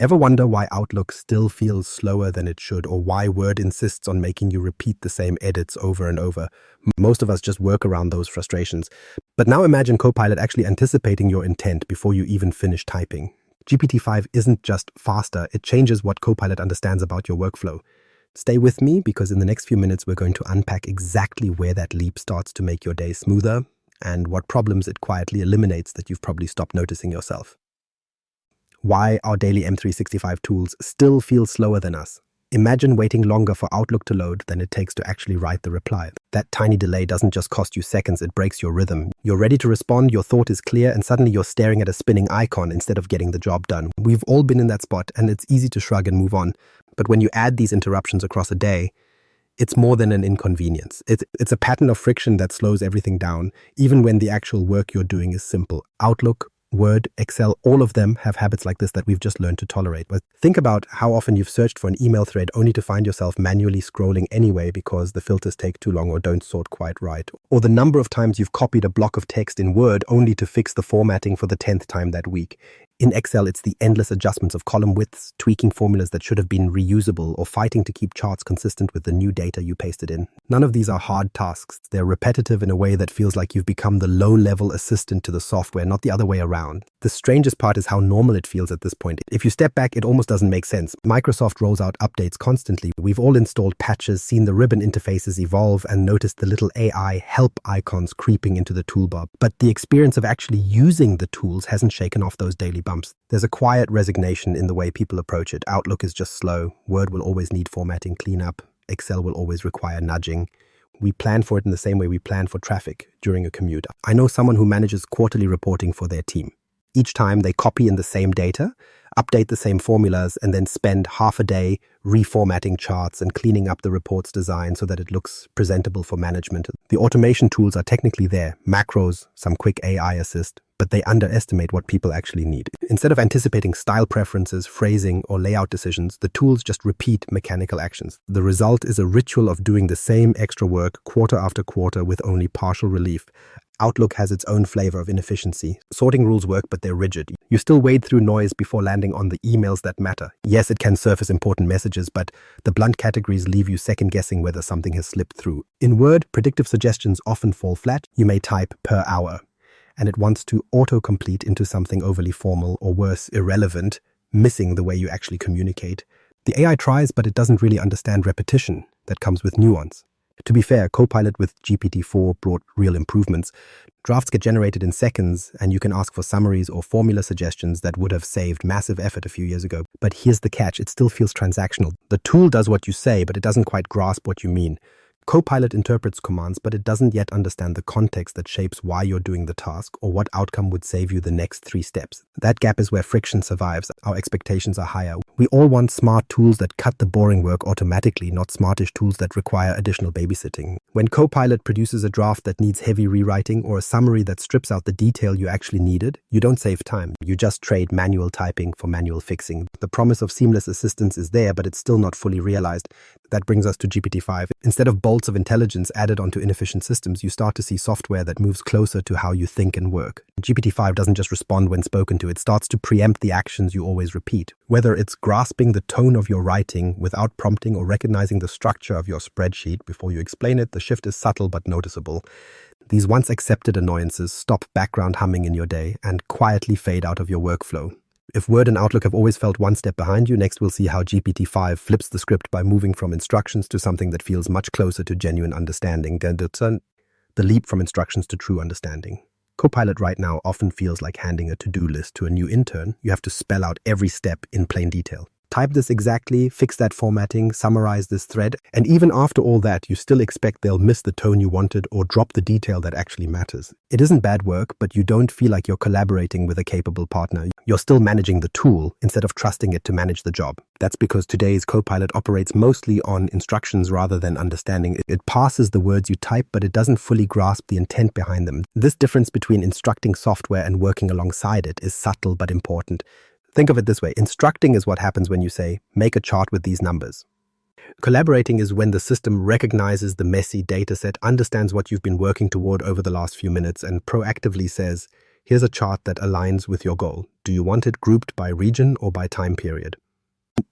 Ever wonder why Outlook still feels slower than it should, or why Word insists on making you repeat the same edits over and over? Most of us just work around those frustrations. But now imagine Copilot actually anticipating your intent before you even finish typing. GPT-5 isn't just faster, it changes what Copilot understands about your workflow. Stay with me, because in the next few minutes we're going to unpack exactly where that leap starts to make your day smoother and what problems it quietly eliminates that you've probably stopped noticing yourself. Why our daily M365 tools still feel slower than us. Imagine waiting longer for Outlook to load than it takes to actually write the reply. That tiny delay doesn't just cost you seconds, it breaks your rhythm. You're ready to respond, your thought is clear, and suddenly you're staring at a spinning icon instead of getting the job done. We've all been in that spot, and it's easy to shrug and move on. But when you add these interruptions across a day, it's more than an inconvenience. It's a pattern of friction that slows everything down, even when the actual work you're doing is simple. Outlook, Word, Excel, all of them have habits like this that we've just learned to tolerate. But think about how often you've searched for an email thread only to find yourself manually scrolling anyway because the filters take too long or don't sort quite right. Or the number of times you've copied a block of text in Word only to fix the formatting for the 10th time that week. In Excel, it's the endless adjustments of column widths, tweaking formulas that should have been reusable, or fighting to keep charts consistent with the new data you pasted in. None of these are hard tasks. They're repetitive in a way that feels like you've become the low-level assistant to the software, not the other way around. The strangest part is how normal it feels at this point. If you step back, it almost doesn't make sense. Microsoft rolls out updates constantly. We've all installed patches, seen the ribbon interfaces evolve, and noticed the little AI help icons creeping into the toolbar. But the experience of actually using the tools hasn't shaken off those daily bumps. There's a quiet resignation in the way people approach it. Outlook is just slow. Word will always need formatting cleanup. Excel will always require nudging. We plan for it in the same way we plan for traffic during a commute. I know someone who manages quarterly reporting for their team. Each time they copy in the same data, update the same formulas, and then spend half a day reformatting charts and cleaning up the report's design so that it looks presentable for management. The automation tools are technically there, macros, some quick AI assist, but they underestimate what people actually need. Instead of anticipating style preferences, phrasing, or layout decisions, the tools just repeat mechanical actions. The result is a ritual of doing the same extra work quarter after quarter with only partial relief. Outlook has its own flavor of inefficiency. Sorting rules work, but they're rigid. You still wade through noise before landing on the emails that matter. Yes, it can surface important messages, but the blunt categories leave you second-guessing whether something has slipped through. In Word, predictive suggestions often fall flat. You may type per hour, and it wants to autocomplete into something overly formal or worse, irrelevant, missing the way you actually communicate. The AI tries, but it doesn't really understand repetition that comes with nuance. To be fair, Copilot with GPT-4 brought real improvements. Drafts get generated in seconds, and you can ask for summaries or formula suggestions that would have saved massive effort a few years ago. But here's the catch, it still feels transactional. The tool does what you say, but it doesn't quite grasp what you mean. Copilot interprets commands, but it doesn't yet understand the context that shapes why you're doing the task or what outcome would save you the next 3 steps. That gap is where friction survives. Our expectations are higher. We all want smart tools that cut the boring work automatically, not smartish tools that require additional babysitting. When Copilot produces a draft that needs heavy rewriting or a summary that strips out the detail you actually needed, you don't save time. You just trade manual typing for manual fixing. The promise of seamless assistance is there, but it's still not fully realized. That brings us to GPT-5. Instead of bolts of intelligence added onto inefficient systems, you start to see software that moves closer to how you think and work. GPT-5 doesn't just respond when spoken to, it starts to preempt the actions you always repeat. Whether it's grasping the tone of your writing without prompting or recognizing the structure of your spreadsheet before you explain it, the shift is subtle but noticeable. These once accepted annoyances stop background humming in your day and quietly fade out of your workflow. If Word and Outlook have always felt one step behind you, next we'll see how GPT-5 flips the script by moving from instructions to something that feels much closer to genuine understanding. The leap from instructions to true understanding. Copilot right now often feels like handing a to-do list to a new intern. You have to spell out every step in plain detail. Type this exactly, fix that formatting, summarize this thread, and even after all that, you still expect they'll miss the tone you wanted or drop the detail that actually matters. It isn't bad work, but you don't feel like you're collaborating with a capable partner. You're still managing the tool instead of trusting it to manage the job. That's because today's Copilot operates mostly on instructions rather than understanding. It parses the words you type, but it doesn't fully grasp the intent behind them. This difference between instructing software and working alongside it is subtle but important. Think of it this way. Instructing is what happens when you say, make a chart with these numbers. Collaborating is when the system recognizes the messy data set, understands what you've been working toward over the last few minutes, and proactively says, Here's a chart that aligns with your goal. Do you want it grouped by region or by time period?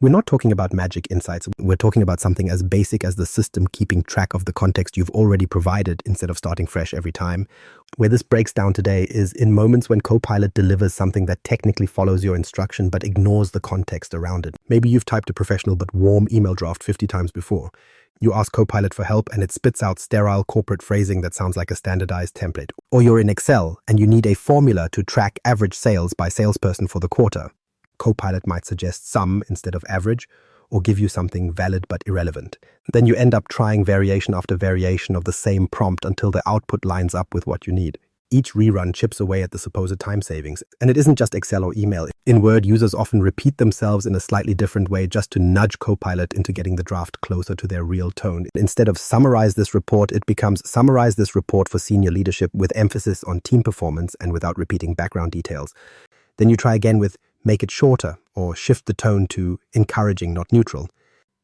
We're not talking about magic insights. We're talking about something as basic as the system keeping track of the context you've already provided instead of starting fresh every time. Where this breaks down today is in moments when Copilot delivers something that technically follows your instruction but ignores the context around it. Maybe you've typed a professional but warm email draft 50 times before. You ask Copilot for help and it spits out sterile corporate phrasing that sounds like a standardized template. Or you're in Excel and you need a formula to track average sales by salesperson for the quarter. Copilot might suggest sum instead of average, or give you something valid but irrelevant. Then you end up trying variation after variation of the same prompt until the output lines up with what you need. Each rerun chips away at the supposed time savings. And it isn't just Excel or email. In Word, users often repeat themselves in a slightly different way just to nudge Copilot into getting the draft closer to their real tone. Instead of summarize this report, it becomes summarize this report for senior leadership with emphasis on team performance and without repeating background details. Then you try again with make it shorter, or shift the tone to encouraging, not neutral.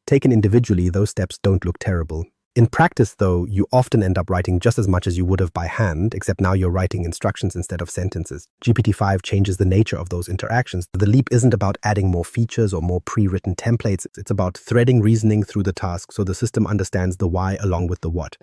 Taken individually, those steps don't look terrible. In practice, though, you often end up writing just as much as you would have by hand, except now you're writing instructions instead of sentences. GPT-5 changes the nature of those interactions. The leap isn't about adding more features or more pre-written templates. It's about threading reasoning through the task so the system understands the why along with the what.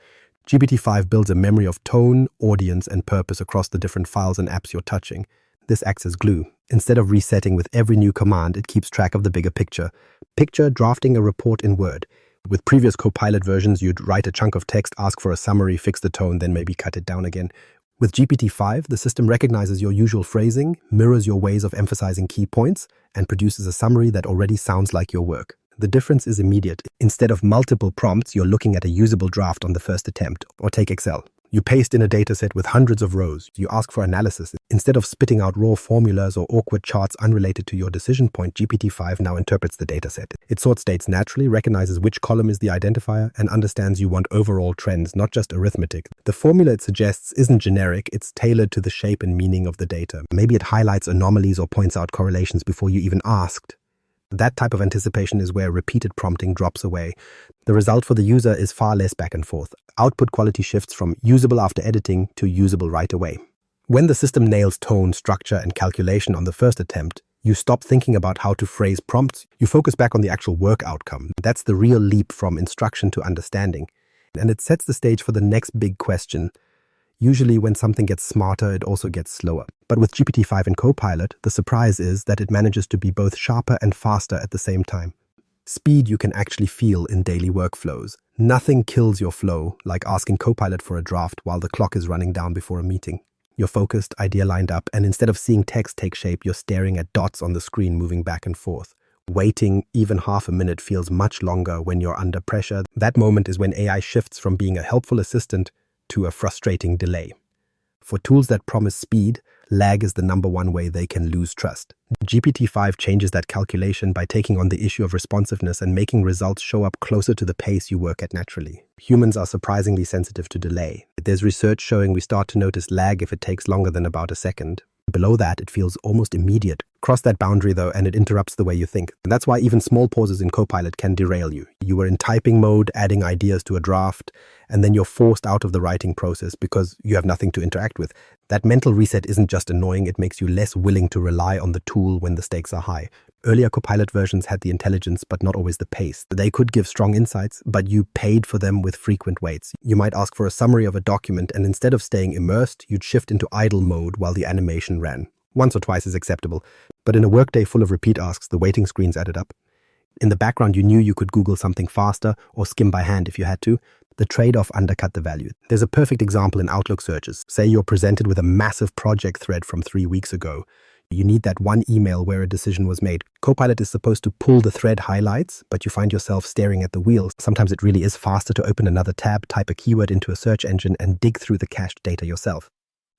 GPT-5 builds a memory of tone, audience, and purpose across the different files and apps you're touching. This acts as glue. Instead of resetting with every new command, it keeps track of the bigger picture. Picture drafting a report in Word. With previous Copilot versions, you'd write a chunk of text, ask for a summary, fix the tone, then maybe cut it down again. With GPT-5, the system recognizes your usual phrasing, mirrors your ways of emphasizing key points, and produces a summary that already sounds like your work. The difference is immediate. Instead of multiple prompts, you're looking at a usable draft on the first attempt. Or take Excel. You paste in a dataset with hundreds of rows. You ask for analysis. Instead of spitting out raw formulas or awkward charts unrelated to your decision point, GPT-5 now interprets the dataset. It sorts dates naturally, recognizes which column is the identifier, and understands you want overall trends, not just arithmetic. The formula it suggests isn't generic, it's tailored to the shape and meaning of the data. Maybe it highlights anomalies or points out correlations before you even asked. That type of anticipation is where repeated prompting drops away. The result for the user is far less back and forth. Output quality shifts from usable after editing to usable right away. When the system nails tone, structure, and calculation on the first attempt, you stop thinking about how to phrase prompts. You focus back on the actual work outcome. That's the real leap from instruction to understanding. And it sets the stage for the next big question. Usually when something gets smarter, it also gets slower. But with GPT-5 and Copilot, the surprise is that it manages to be both sharper and faster at the same time. Speed you can actually feel in daily workflows. Nothing kills your flow, like asking Copilot for a draft while the clock is running down before a meeting. You're focused, idea lined up, and instead of seeing text take shape, you're staring at dots on the screen moving back and forth. Waiting even half a minute feels much longer when you're under pressure. That moment is when AI shifts from being a helpful assistant to a frustrating delay. For tools that promise speed, lag is the number one way they can lose trust. GPT-5 changes that calculation by taking on the issue of responsiveness and making results show up closer to the pace you work at naturally. Humans are surprisingly sensitive to delay. There's research showing we start to notice lag if it takes longer than about a second. Below that, it feels almost immediate. Cross that boundary, though, and it interrupts the way you think. And that's why even small pauses in Copilot can derail you. You were in typing mode, adding ideas to a draft, and then you're forced out of the writing process because you have nothing to interact with. That mental reset isn't just annoying, it makes you less willing to rely on the tool when the stakes are high. Earlier Copilot versions had the intelligence, but not always the pace. They could give strong insights, but you paid for them with frequent waits. You might ask for a summary of a document, and instead of staying immersed, you'd shift into idle mode while the animation ran. Once or twice is acceptable, but in a workday full of repeat asks, the waiting screens added up. In the background, you knew you could Google something faster or skim by hand if you had to. The trade-off undercut the value. There's a perfect example in Outlook searches. Say you're presented with a massive project thread from 3 weeks ago. You need that one email where a decision was made. Copilot is supposed to pull the thread highlights, but you find yourself staring at the wheel. Sometimes it really is faster to open another tab, type a keyword into a search engine, and dig through the cached data yourself.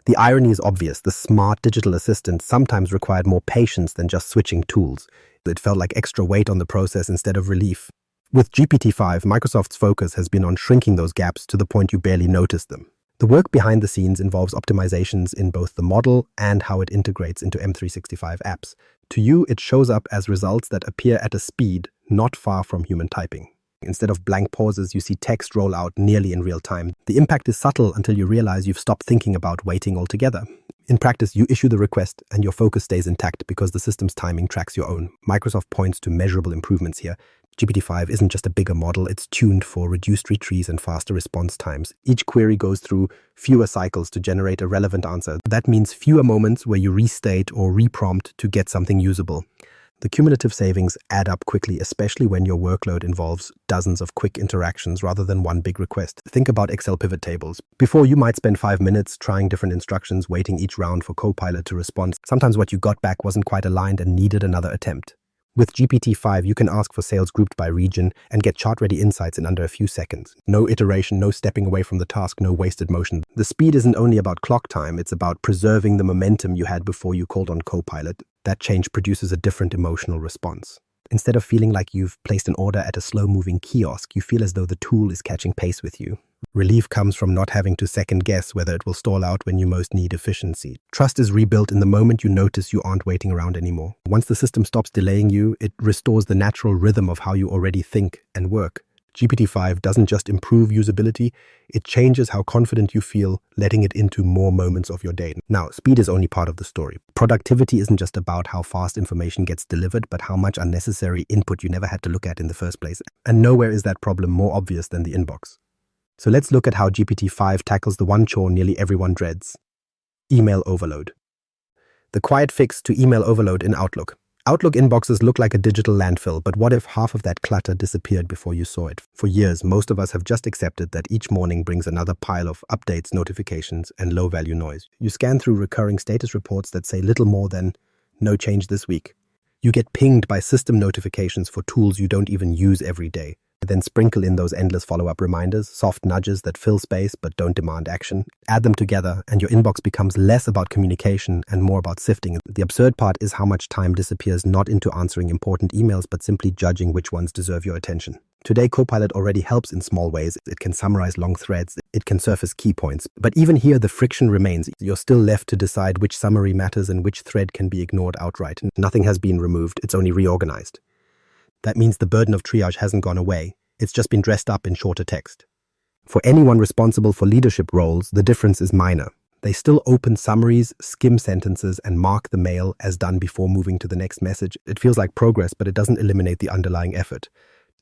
The irony is obvious. The smart digital assistant sometimes required more patience than just switching tools. It felt like extra weight on the process instead of relief. With GPT-5, Microsoft's focus has been on shrinking those gaps to the point you barely notice them. The work behind the scenes involves optimizations in both the model and how it integrates into M365 apps. To you, it shows up as results that appear at a speed not far from human typing. Instead of blank pauses, you see text roll out nearly in real time. The impact is subtle until you realize you've stopped thinking about waiting altogether. In practice, you issue the request and your focus stays intact because the system's timing tracks your own. Microsoft points to measurable improvements here. GPT-5 isn't just a bigger model, it's tuned for reduced retrieves and faster response times. Each query goes through fewer cycles to generate a relevant answer. That means fewer moments where you restate or reprompt to get something usable. The cumulative savings add up quickly, especially when your workload involves dozens of quick interactions rather than one big request. Think about Excel pivot tables. Before, you might spend 5 minutes trying different instructions, waiting each round for Copilot to respond. Sometimes what you got back wasn't quite aligned and needed another attempt. With GPT-5, you can ask for sales grouped by region and get chart-ready insights in under a few seconds. No iteration, no stepping away from the task, no wasted motion. The speed isn't only about clock time, it's about preserving the momentum you had before you called on Copilot. That change produces a different emotional response. Instead of feeling like you've placed an order at a slow-moving kiosk, you feel as though the tool is catching pace with you. Relief comes from not having to second-guess whether it will stall out when you most need efficiency. Trust is rebuilt in the moment you notice you aren't waiting around anymore. Once the system stops delaying you, it restores the natural rhythm of how you already think and work. GPT-5 doesn't just improve usability, it changes how confident you feel, letting it into more moments of your day. Now, speed is only part of the story. Productivity isn't just about how fast information gets delivered, but how much unnecessary input you never had to look at in the first place. And nowhere is that problem more obvious than the inbox. So let's look at how GPT-5 tackles the one chore nearly everyone dreads: email overload. The quiet fix to email overload in Outlook. Outlook inboxes look like a digital landfill, but what if half of that clutter disappeared before you saw it? For years, most of us have just accepted that each morning brings another pile of updates, notifications, and low-value noise. You scan through recurring status reports that say little more than "no change this week." You get pinged by system notifications for tools you don't even use every day. Then sprinkle in those endless follow-up reminders, soft nudges that fill space but don't demand action. Add them together and your inbox becomes less about communication and more about sifting. The absurd part is how much time disappears not into answering important emails but simply judging which ones deserve your attention. Today, Copilot already helps in small ways. It can summarize long threads, it can surface key points. But even here, the friction remains. You're still left to decide which summary matters and which thread can be ignored outright. Nothing has been removed, it's only reorganized. That means the burden of triage hasn't gone away. It's just been dressed up in shorter text. For anyone responsible for leadership roles, the difference is minor. They still open summaries, skim sentences, and mark the mail as done before moving to the next message. It feels like progress, but it doesn't eliminate the underlying effort.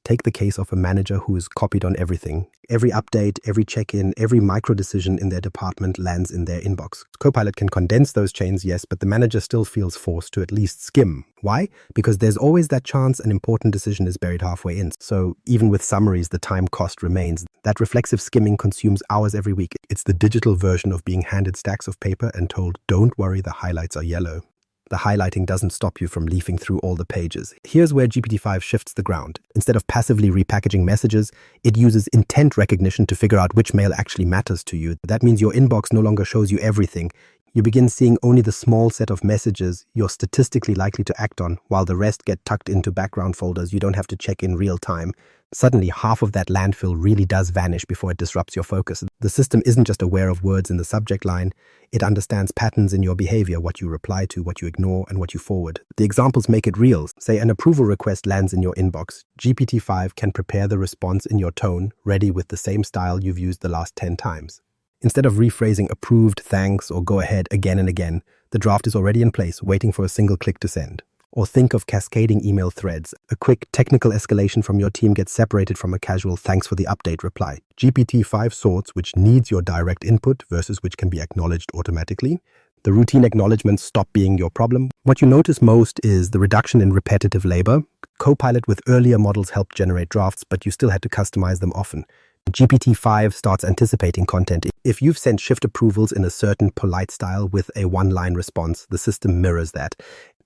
Take the case of a manager who is copied on everything. Every update, every check-in, every micro-decision in their department lands in their inbox. Copilot can condense those chains, yes, but the manager still feels forced to at least skim. Why? Because there's always that chance an important decision is buried halfway in. So even with summaries, the time cost remains. That reflexive skimming consumes hours every week. It's the digital version of being handed stacks of paper and told, "Don't worry, the highlights are yellow." The highlighting doesn't stop you from leafing through all the pages. Here's where GPT-5 shifts the ground. Instead of passively repackaging messages, it uses intent recognition to figure out which mail actually matters to you. That means your inbox no longer shows you everything. You begin seeing only the small set of messages you're statistically likely to act on, while the rest get tucked into background folders you don't have to check in real time. Suddenly, half of that landfill really does vanish before it disrupts your focus. The system isn't just aware of words in the subject line, it understands patterns in your behavior, what you reply to, what you ignore, and what you forward. The examples make it real. Say an approval request lands in your inbox. GPT-5 can prepare the response in your tone, ready with the same style you've used the last 10 times. Instead of rephrasing approved, thanks, or go ahead again and again, the draft is already in place, waiting for a single click to send. Or think of cascading email threads. A quick technical escalation from your team gets separated from a casual "thanks for the update" reply. GPT-5 sorts which needs your direct input versus which can be acknowledged automatically. The routine acknowledgements stop being your problem. What you notice most is the reduction in repetitive labor. Copilot with earlier models helped generate drafts, but you still had to customize them often. GPT-5 starts anticipating content. If you've sent shift approvals in a certain polite style with a one-line response, the system mirrors that.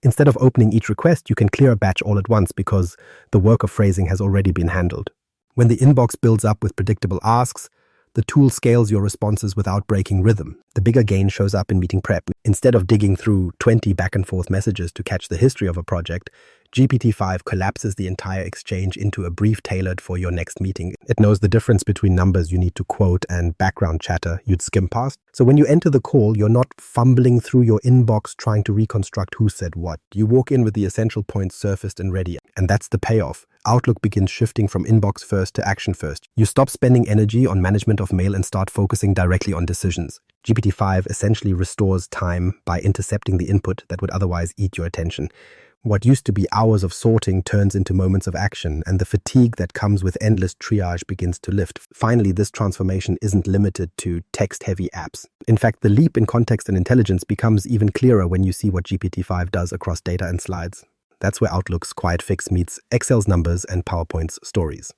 Instead of opening each request, you can clear a batch all at once because the work of phrasing has already been handled. When the inbox builds up with predictable asks, the tool scales your responses without breaking rhythm. The bigger gain shows up in meeting prep. Instead of digging through 20 back and forth messages to catch the history of a project, GPT-5 collapses the entire exchange into a brief tailored for your next meeting. It knows the difference between numbers you need to quote and background chatter you'd skim past. So when you enter the call, you're not fumbling through your inbox trying to reconstruct who said what. You walk in with the essential points surfaced and ready. And that's the payoff. Outlook begins shifting from inbox first to action first. You stop spending energy on management of mail and start focusing directly on decisions. GPT-5 essentially restores time by intercepting the input that would otherwise eat your attention. What used to be hours of sorting turns into moments of action, and the fatigue that comes with endless triage begins to lift. Finally, this transformation isn't limited to text-heavy apps. In fact, the leap in context and intelligence becomes even clearer when you see what GPT-5 does across data and slides. That's where Outlook's quiet fix meets Excel's numbers and PowerPoint's stories.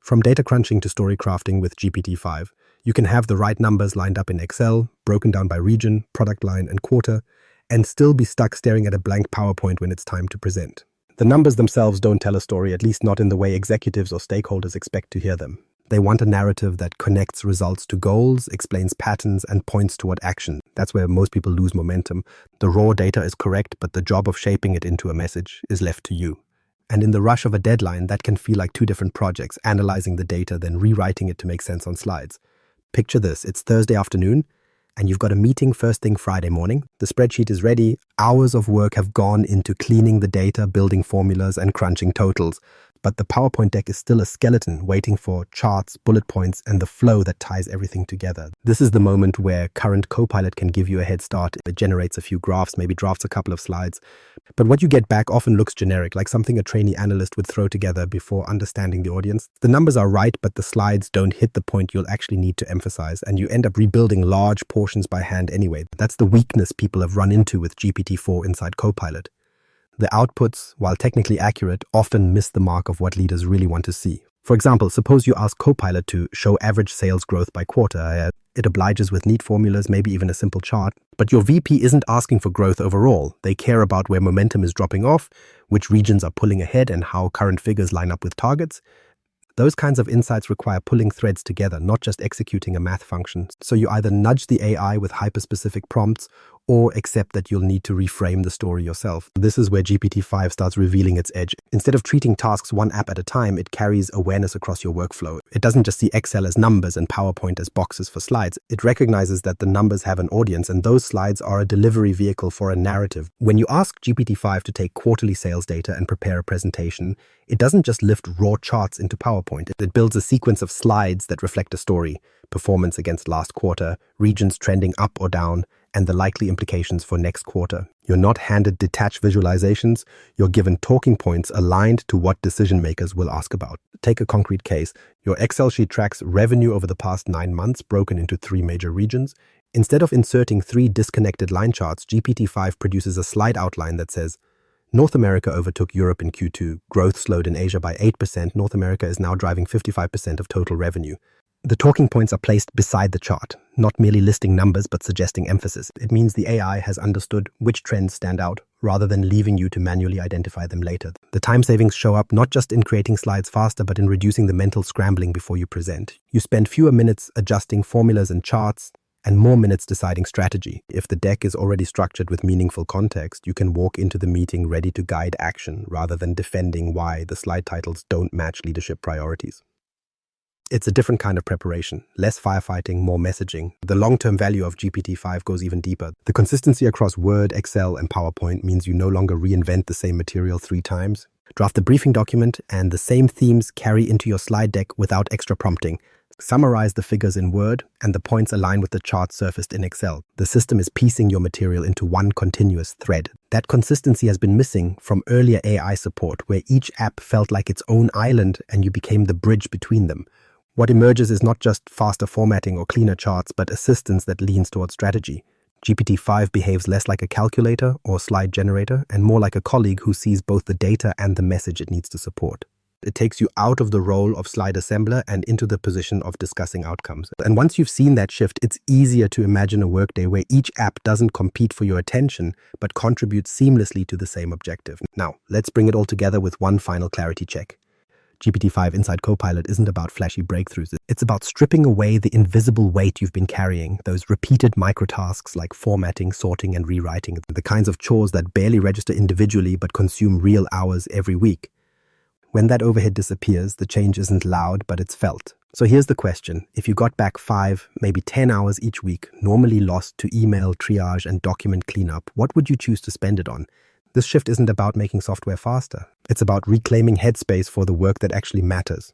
From data crunching to story crafting with GPT-5, you can have the right numbers lined up in Excel, broken down by region, product line, and quarter, and still be stuck staring at a blank PowerPoint when it's time to present. The numbers themselves don't tell a story, at least not in the way executives or stakeholders expect to hear them. They want a narrative that connects results to goals, explains patterns, and points toward action. That's where most people lose momentum. The raw data is correct, but the job of shaping it into a message is left to you. And in the rush of a deadline, that can feel like two different projects, analyzing the data, then rewriting it to make sense on slides. Picture this, it's Thursday afternoon, and you've got a meeting first thing Friday morning. The spreadsheet is ready. Hours of work have gone into cleaning the data, building formulas, and crunching totals. But the PowerPoint deck is still a skeleton waiting for charts, bullet points, and the flow that ties everything together. This is the moment where current Copilot can give you a head start. It generates a few graphs, maybe drafts a couple of slides. But what you get back often looks generic, like something a trainee analyst would throw together before understanding the audience. The numbers are right, but the slides don't hit the point you'll actually need to emphasize, and you end up rebuilding large portions by hand anyway. That's the weakness people have run into with GPT-4 inside Copilot. The outputs, while technically accurate, often miss the mark of what leaders really want to see. For example, suppose you ask Copilot to show average sales growth by quarter. It obliges with neat formulas, maybe even a simple chart. But your VP isn't asking for growth overall. They care about where momentum is dropping off, which regions are pulling ahead, and how current figures line up with targets. Those kinds of insights require pulling threads together, not just executing a math function. So you either nudge the AI with hyper-specific prompts or accept that you'll need to reframe the story yourself. This is where GPT-5 starts revealing its edge. Instead of treating tasks one app at a time, it carries awareness across your workflow. It doesn't just see Excel as numbers and PowerPoint as boxes for slides. It recognizes that the numbers have an audience, and those slides are a delivery vehicle for a narrative. When you ask GPT-5 to take quarterly sales data and prepare a presentation, it doesn't just lift raw charts into PowerPoint. It builds a sequence of slides that reflect a story, performance against last quarter, regions trending up or down, and the likely implications for next quarter. You're not handed detached visualizations, you're given talking points aligned to what decision makers will ask about. Take a concrete case. Your Excel sheet tracks revenue over the past 9 months broken into 3 major regions. Instead of inserting 3 disconnected line charts, GPT-5 produces a slide outline that says, North America overtook Europe in Q2. Growth slowed in Asia by 8%. North America is now driving 55% of total revenue. The talking points are placed beside the chart, not merely listing numbers but suggesting emphasis. It means the AI has understood which trends stand out, rather than leaving you to manually identify them later. The time savings show up not just in creating slides faster, but in reducing the mental scrambling before you present. You spend fewer minutes adjusting formulas and charts, and more minutes deciding strategy. If the deck is already structured with meaningful context, you can walk into the meeting ready to guide action, rather than defending why the slide titles don't match leadership priorities. It's a different kind of preparation, less firefighting, more messaging. The long-term value of GPT-5 goes even deeper. The consistency across Word, Excel, and PowerPoint means you no longer reinvent the same material 3 times. Draft a briefing document, and the same themes carry into your slide deck without extra prompting. Summarize the figures in Word, and the points align with the charts surfaced in Excel. The system is piecing your material into one continuous thread. That consistency has been missing from earlier AI support, where each app felt like its own island and you became the bridge between them. What emerges is not just faster formatting or cleaner charts, but assistance that leans towards strategy. GPT-5 behaves less like a calculator or slide generator and more like a colleague who sees both the data and the message it needs to support. It takes you out of the role of slide assembler and into the position of discussing outcomes. And once you've seen that shift, it's easier to imagine a workday where each app doesn't compete for your attention, but contributes seamlessly to the same objective. Now, let's bring it all together with one final clarity check. GPT-5 inside Copilot isn't about flashy breakthroughs. It's about stripping away the invisible weight you've been carrying, those repeated microtasks like formatting, sorting, and rewriting, the kinds of chores that barely register individually but consume real hours every week. When that overhead disappears, the change isn't loud, but it's felt. So here's the question. If you got back 5, maybe 10 hours each week, normally lost to email, triage, and document cleanup, what would you choose to spend it on? This shift isn't about making software faster. It's about reclaiming headspace for the work that actually matters.